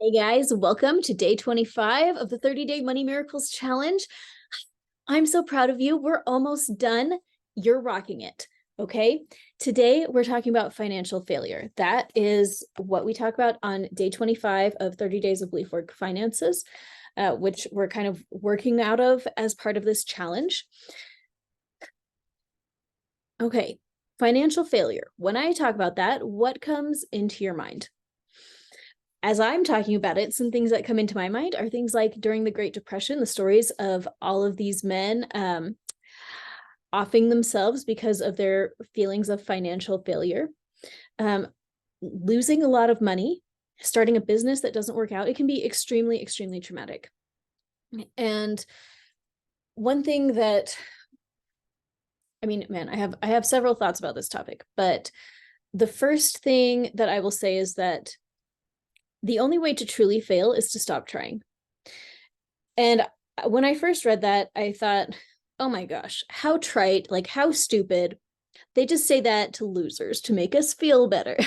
Hey guys, welcome to day 25 of the 30-day Money Miracles Challenge. I'm so proud of you. We're almost done. You're rocking it. Okay. Today, we're talking about financial failure. That is what we talk about on day 25 of 30 Days of Belief Work Finances, which we're kind of working out of as part of this challenge. Okay. Financial failure. When I talk about that, what comes into your mind? As I'm talking about it, some things that come into my mind are things like during the Great Depression, the stories of all of these men offing themselves because of their feelings of financial failure, losing a lot of money, starting a business that doesn't work out. It can be extremely, extremely traumatic. And one thing that, I mean, man, I have several thoughts about this topic, but the first thing that I will say is that the only way to truly fail is to stop trying. And when I first read that, I thought, oh my gosh, how trite, like how stupid. They just say that to losers to make us feel better.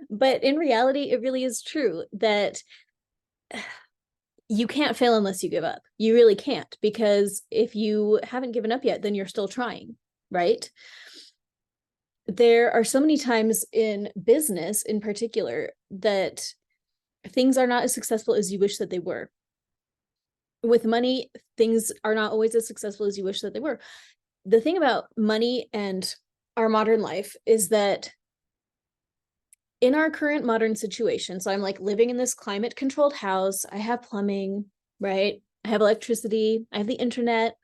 But in reality, it really is true that you can't fail unless you give up. You really can't, because if you haven't given up yet, then you're still trying, right? There are so many times in business in particular that things are not as successful as you wish that they were. With money, things are not always as successful as you wish that they were. The thing about money and our modern life is that in our current modern situation, so I'm like living in this climate controlled house, I have plumbing, right? I have electricity, I have the internet.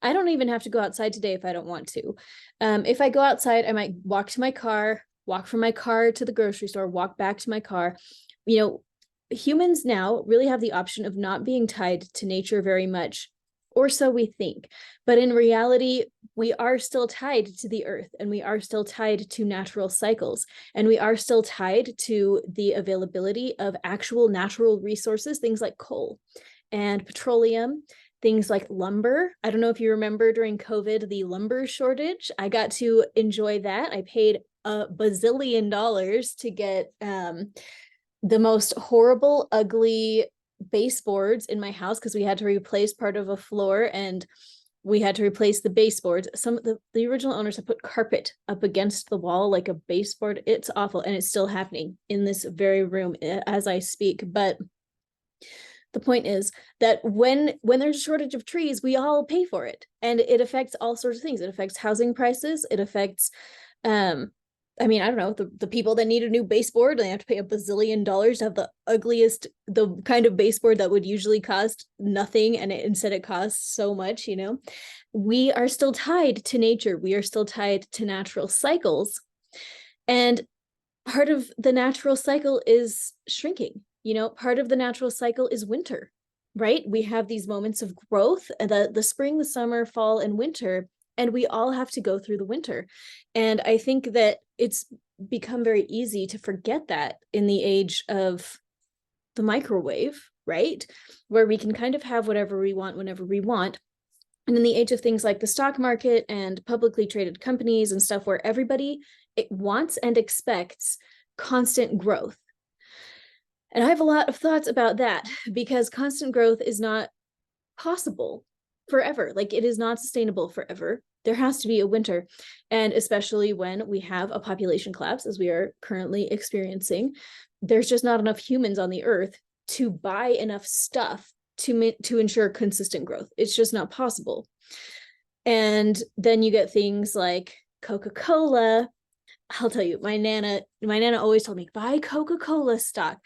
I don't even have to go outside today if I don't want to. If I go outside, I might walk to my car, walk from my car to the grocery store, walk back to my car. You know, humans now really have the option of not being tied to nature very much, or so we think. But in reality, we are still tied to the earth, and we are still tied to natural cycles, and we are still tied to the availability of actual natural resources, things like coal and petroleum, things like lumber. I don't know if you remember during COVID, the lumber shortage. I got to enjoy that. I paid a bazillion dollars to get the most horrible, ugly baseboards in my house because we had to replace part of a floor and we had to replace the baseboards. Some of the original owners have put carpet up against the wall like a baseboard. It's awful, and it's still happening in this very room as I speak. But the point is that when there's a shortage of trees, we all pay for it, and it affects all sorts of things. It affects housing prices. It affects I mean, I don't know, the people that need a new baseboard, they have to pay a bazillion dollars to have the ugliest, the kind of baseboard that would usually cost nothing, and instead it costs so much, you know. We are still tied to nature. We are still tied to natural cycles. And part of the natural cycle is shrinking. You know, part of the natural cycle is winter, right? We have these moments of growth, the spring, the summer, fall, and winter, and we all have to go through the winter. And I think that it's become very easy to forget that in the age of the microwave, right? Where we can kind of have whatever we want whenever we want. And in the age of things like the stock market and publicly traded companies and stuff where everybody wants and expects constant growth. And I have a lot of thoughts about that because constant growth is not possible forever. Like, it is not sustainable forever. There has to be a winter. And especially when we have a population collapse, as we are currently experiencing, there's just not enough humans on the earth to buy enough stuff to ensure consistent growth. It's just not possible. And then you get things like Coca-Cola. I'll tell you, my nana always told me, buy Coca-Cola stock,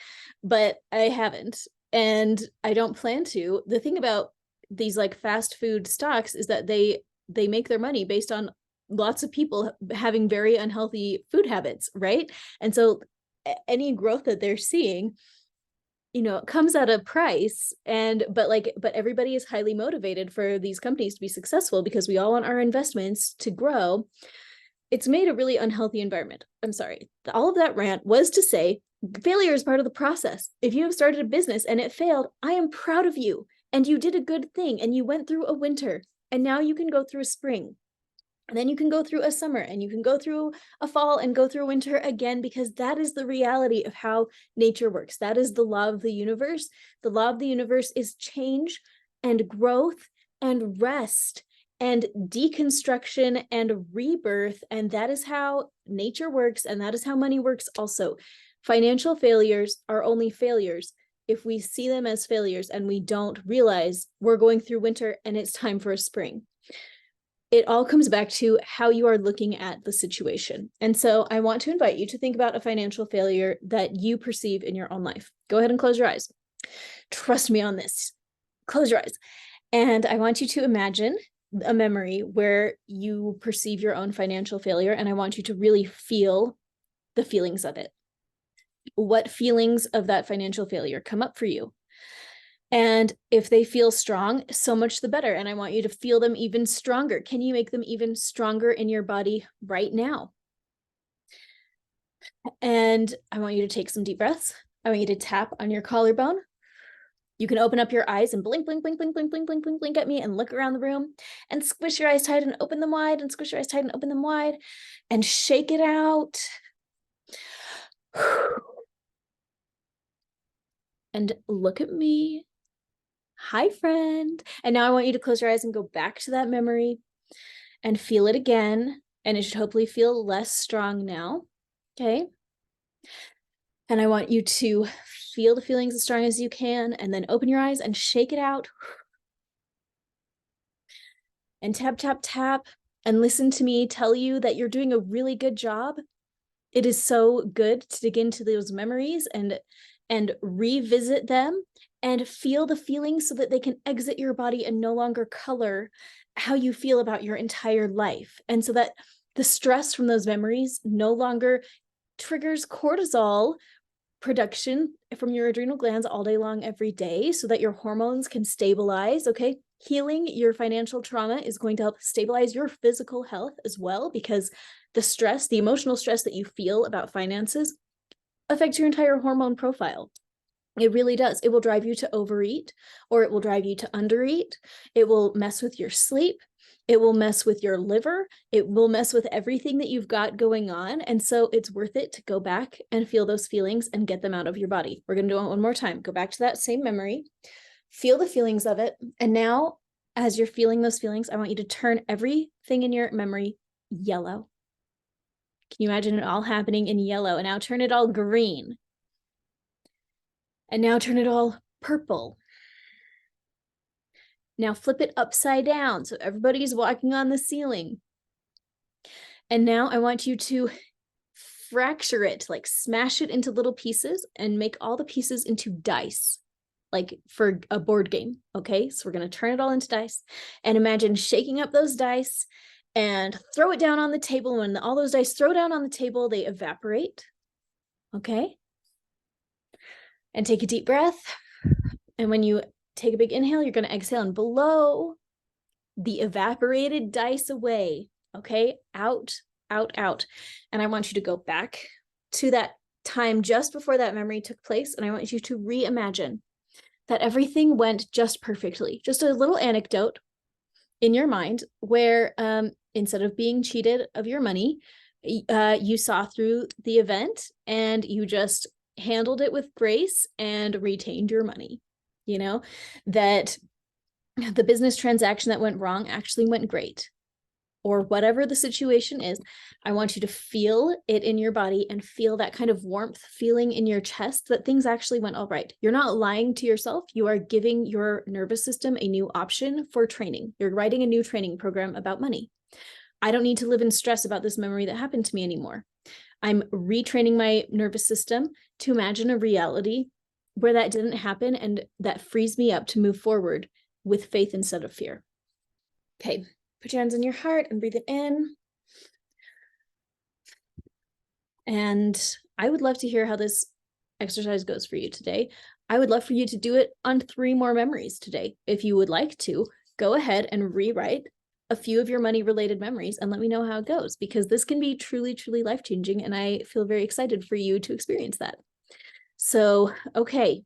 but I haven't, and I don't plan to. The thing about these like fast food stocks is that they make their money based on lots of people having very unhealthy food habits, right? And so any growth that they're seeing, you know, comes at a price. And but everybody is highly motivated for these companies to be successful because we all want our investments to grow. It's made a really unhealthy environment. I'm sorry. All of that rant was to say failure is part of the process. If you have started a business and it failed, I am proud of you. And you did a good thing, and you went through a winter, and now you can go through a spring. And then you can go through a summer and you can go through a fall and go through winter again, because that is the reality of how nature works. That is the law of the universe. The law of the universe is change and growth and rest and deconstruction and rebirth. And that is how nature works. And that is how money works also. Financial failures are only failures if we see them as failures and we don't realize we're going through winter and it's time for a spring. It all comes back to how you are looking at the situation. And so I want to invite you to think about a financial failure that you perceive in your own life. Go ahead and close your eyes. Trust me on this. Close your eyes. And I want you to imagine a memory where you perceive your own financial failure, and I want you to really feel the feelings of it. What feelings of that financial failure come up for you? And if they feel strong, so much the better. And I want you to feel them even stronger. Can you make them even stronger in your body right now? And I want you to take some deep breaths. I want you to tap on your collarbone. You can open up your eyes and blink, blink, blink, blink, blink, blink, blink, blink, blink at me and look around the room and squish your eyes tight and open them wide and squish your eyes tight and open them wide and shake it out. And look at me. Hi, friend. And now I want you to close your eyes and go back to that memory and feel it again. And it should hopefully feel less strong now. Okay. And I want you to feel the feelings as strong as you can, and then open your eyes and shake it out. And tap, tap, tap, and listen to me tell you that you're doing a really good job. It is so good to dig into those memories and revisit them and feel the feelings so that they can exit your body and no longer color how you feel about your entire life. And so that the stress from those memories no longer triggers cortisol production from your adrenal glands all day long, every day, so that your hormones can stabilize. Okay. Healing your financial trauma is going to help stabilize your physical health as well, because the stress, the emotional stress that you feel about finances affects your entire hormone profile. It really does. It will drive you to overeat, or it will drive you to undereat. It will mess with your sleep. It will mess with your liver. It will mess with everything that you've got going on. And so it's worth it to go back and feel those feelings and get them out of your body. We're going to do it one more time. Go back to that same memory, feel the feelings of it. And now, as you're feeling those feelings, I want you to turn everything in your memory yellow. Can you imagine it all happening in yellow? And now turn it all green. And now turn it all purple. Now flip it upside down so everybody's walking on the ceiling. And now I want you to fracture it, like smash it into little pieces and make all the pieces into dice, like for a board game. Okay, so we're going to turn it all into dice and imagine shaking up those dice and throw it down on the table. When all those dice throw down on the table, they evaporate. Okay. And take a deep breath. And when you take a big inhale, you're going to exhale and blow the evaporated dice away. Okay, out, out, out. And I want you to go back to that time just before that memory took place. And I want you to reimagine that everything went just perfectly. Just a little anecdote in your mind where instead of being cheated of your money, you saw through the event and you just handled it with grace and retained your money. You know, that the business transaction that went wrong actually went great, or whatever the situation is. I want you to feel it in your body and feel that kind of warmth feeling in your chest that things actually went all right. You're not lying to yourself. You are giving your nervous system a new option for training. You're writing a new training program about money. I don't need to live in stress about this memory that happened to me anymore. I'm retraining my nervous system to imagine a reality where that didn't happen, and that frees me up to move forward with faith instead of fear. Okay, put your hands on your heart and breathe it in. And I would love to hear how this exercise goes for you today. I would love for you to do it on 3 more memories today. If you would like to, go ahead and rewrite a few of your money-related memories and let me know how it goes, because this can be truly, truly life-changing, and I feel very excited for you to experience that. So, okay,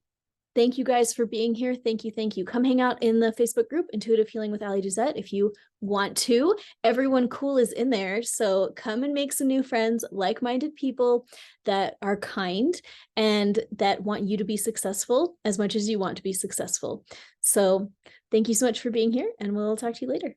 Thank you guys for being here. Thank you. Thank you. Come hang out in the Facebook group, Intuitive Healing with Ali Jazette, if you want to. Everyone cool is in there. So come and make some new friends, like-minded people that are kind and that want you to be successful as much as you want to be successful. So thank you so much for being here, and we'll talk to you later.